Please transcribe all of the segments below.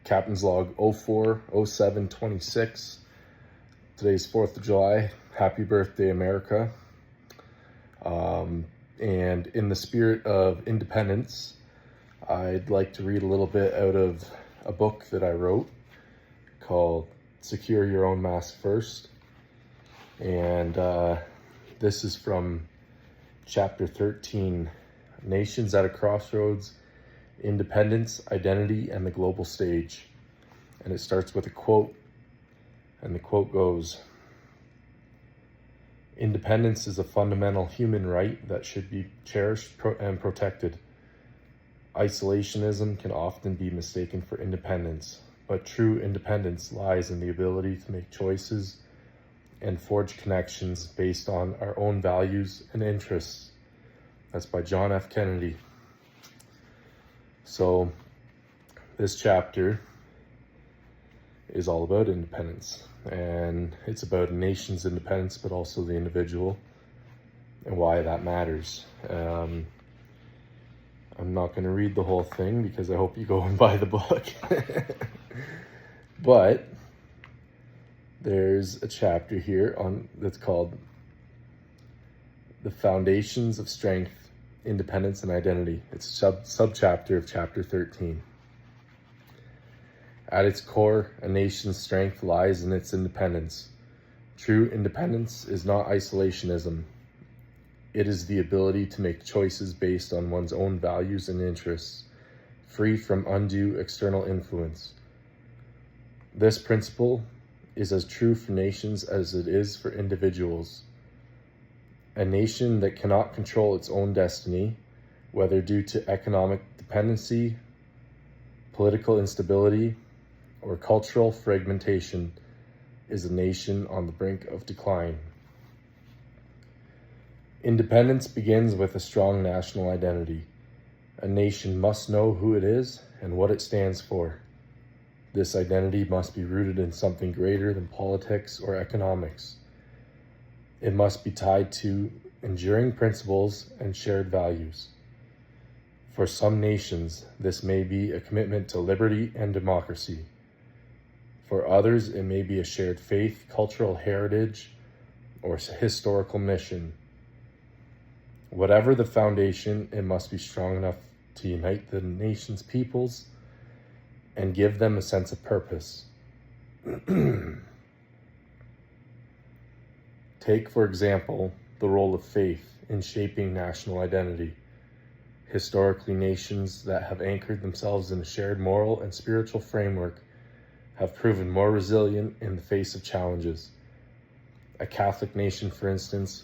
Captain's Log 040726. Today's 4th of July. Happy birthday, America. And in the spirit of independence, I'd like to read a little bit out of a book that I wrote called Secure Your Own Mask First. And this is from chapter 13, Nations at a Crossroads, Independence, Identity, and the Global Stage. And it starts with a quote, and the quote goes, "Independence is a fundamental human right that should be cherished and protected. Isolationism can often be mistaken for independence, but true independence lies in the ability to make choices and forge connections based on our own values and interests." That's by John F. Kennedy. So this chapter is all about independence, and it's about a nation's independence, but also the individual and why that matters. I'm not going to read the whole thing because I hope you go and buy the book. But there's a chapter here that's called The Foundations of Strength, Independence, and Identity. It's a sub-chapter of chapter 13. At its core, a nation's strength lies in its independence. True independence is not isolationism. It is the ability to make choices based on one's own values and interests, free from undue external influence. This principle is as true for nations as it is for individuals. A nation that cannot control its own destiny, whether due to economic dependency, political instability, or cultural fragmentation, is a nation on the brink of decline. Independence begins with a strong national identity. A nation must know who it is and what it stands for. This identity must be rooted in something greater than politics or economics. It must be tied to enduring principles and shared values. For some nations, this may be a commitment to liberty and democracy. For others, it may be a shared faith, cultural heritage, or historical mission. Whatever the foundation, it must be strong enough to unite the nation's peoples and give them a sense of purpose. Take, for example, the role of faith in shaping national identity. Historically, nations that have anchored themselves in a shared moral and spiritual framework have proven more resilient in the face of challenges. A Catholic nation, for instance,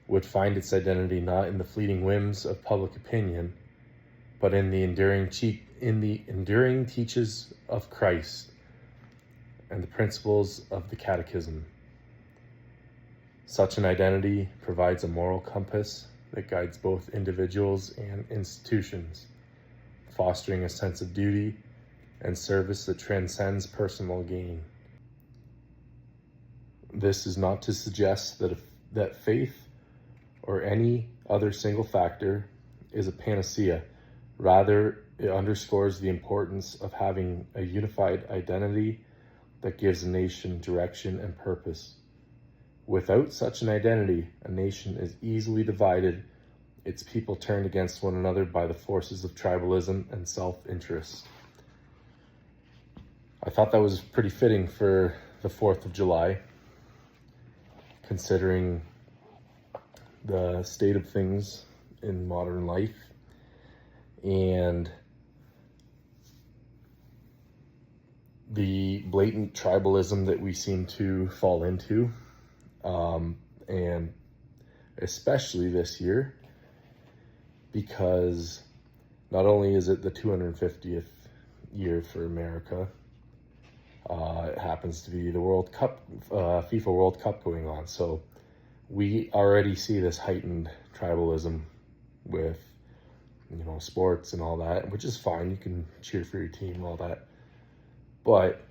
would find its identity not in the fleeting whims of public opinion, but in the enduring teachings of Christ and the principles of the Catechism. Such an identity provides a moral compass that guides both individuals and institutions, fostering a sense of duty and service that transcends personal gain. This is not to suggest that faith or any other single factor is a panacea. Rather, it underscores the importance of having a unified identity that gives a nation direction and purpose. Without such an identity, a nation is easily divided, its people turned against one another by the forces of tribalism and self-interest. I thought that was pretty fitting for the 4th of July, considering the state of things in modern life and the blatant tribalism that we seem to fall into. And especially this year, because not only is it the 250th year for America, it happens to be the World Cup, FIFA World Cup going on. So we already see this heightened tribalism with, sports and all that, which is fine. You can cheer for your team, all that. But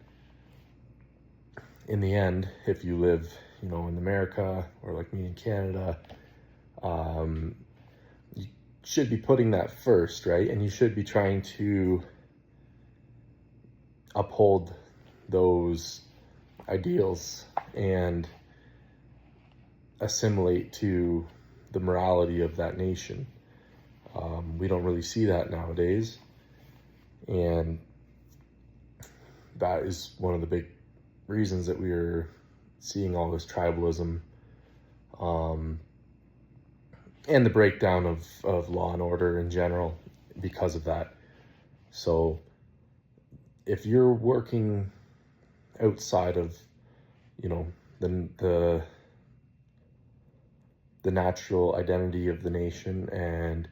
in the end, if you live, in America or like me in Canada, you should be putting that first, right? And you should be trying to uphold those ideals and assimilate to the morality of that nation. We don't really see that nowadays, and that is one of the big reasons that we are seeing all this tribalism, and the breakdown of law and order in general because of that. So if you're working outside of, the natural identity of the nation, and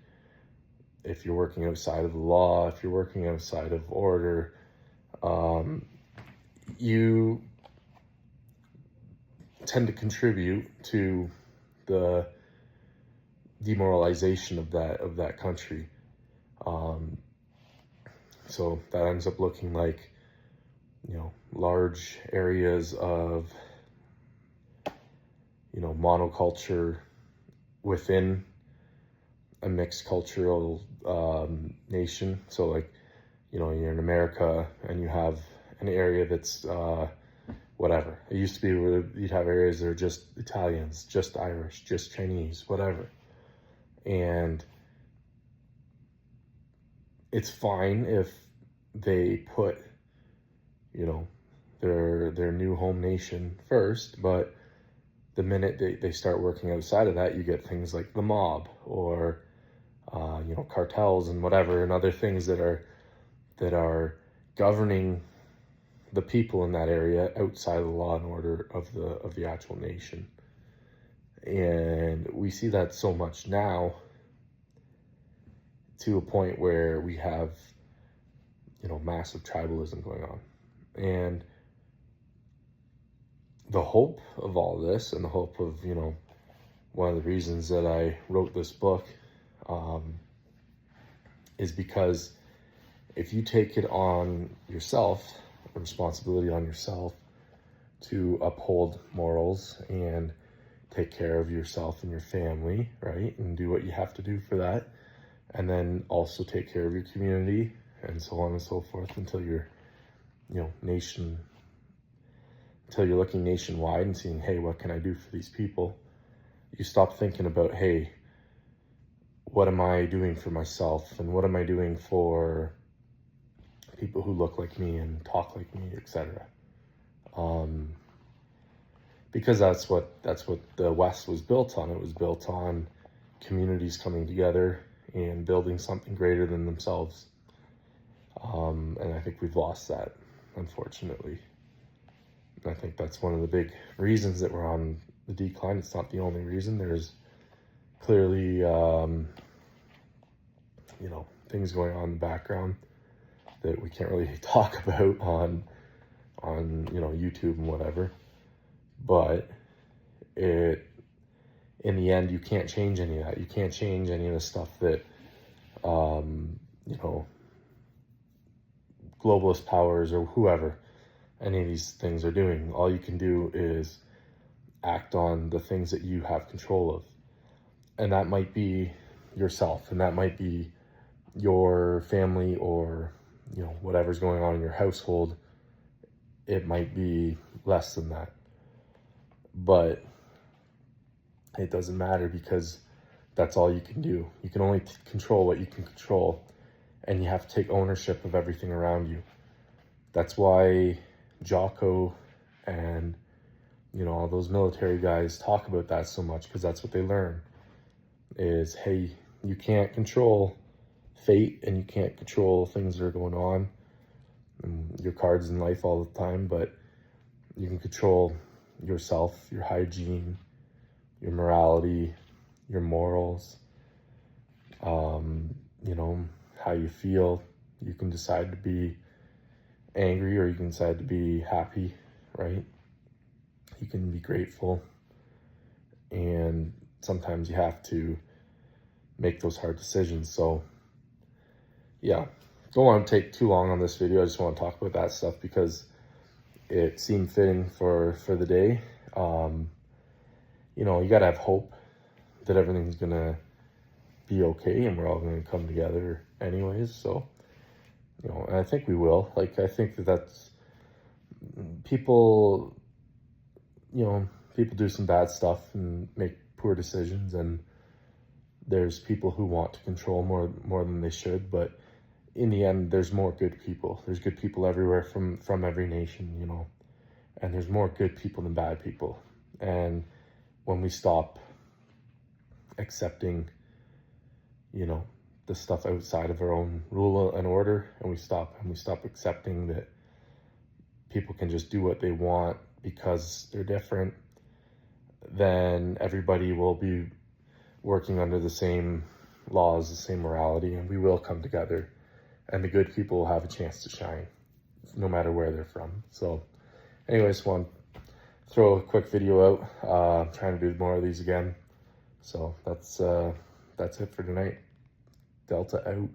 if you're working outside of the law, if you're working outside of order, you tend to contribute to the demoralization of that country. So that ends up looking like, large areas of, monoculture within a mixed cultural nation. So like, you're in America and you have an area that's whatever. It used to be where you'd have areas that are just Italians, just Irish, just Chinese, whatever. And it's fine if they put, their new home nation first, but the minute they start working outside of that, you get things like the mob, or cartels and whatever, and other things that are governing the people in that area outside of the law and order of the actual nation. And we see that so much now, to a point where we have, massive tribalism going on. And the hope of all this, and the hope of, one of the reasons that I wrote this book, is because if you take it on yourself, a responsibility on yourself to uphold morals and take care of yourself and your family, right? And do what you have to do for that. And then also take care of your community, and so on and so forth, until you're, until you're looking nationwide and seeing, hey, what can I do for these people? You stop thinking about, hey, what am I doing for myself, and what am I doing for people who look like me and talk like me, etc. Because that's what the West was built on. It was built on communities coming together and building something greater than themselves. And I think we've lost that, unfortunately. And I think that's one of the big reasons that we're on the decline. It's not the only reason. There's clearly, things going on in the background that we can't really talk about on YouTube and whatever. But in the end, you can't change any of that. You can't change any of the stuff that, globalist powers or whoever, any of these things are doing. All you can do is act on the things that you have control of. And that might be yourself, and that might be your family, or, whatever's going on in your household. It might be less than that. But it doesn't matter, because that's all you can do. You can only control what you can control, and you have to take ownership of everything around you. That's why Jocko and, all those military guys talk about that so much, because that's what they learn is, hey, you can't control fate, and you can't control things that are going on and your cards in life all the time, but you can control yourself, your hygiene, your morality, your morals, how you feel. You can decide to be angry, or you can decide to be happy, right? You can be grateful, and sometimes you have to make those hard decisions. So yeah, don't want to take too long on this video. I just want to talk about that stuff because it seemed fitting for the day. You got to have hope that everything's going to be okay, and we're all going to come together anyways. So you know, and I think we will. Like, I think that's people, you know, people do some bad stuff and make poor decisions, and there's people who want to control more than they should, but in the end, there's more good people. There's good people everywhere from every nation, you know, and there's more good people than bad people. And when we stop accepting, you know, the stuff outside of our own rule and order, and we stop accepting that people can just do what they want because they're different, then everybody will be working under the same laws, the same morality, and we will come together, and the good people will have a chance to shine no matter where they're from. So anyways, want to throw a quick video out. I'm trying to do more of these again. So that's it for tonight. Delta out.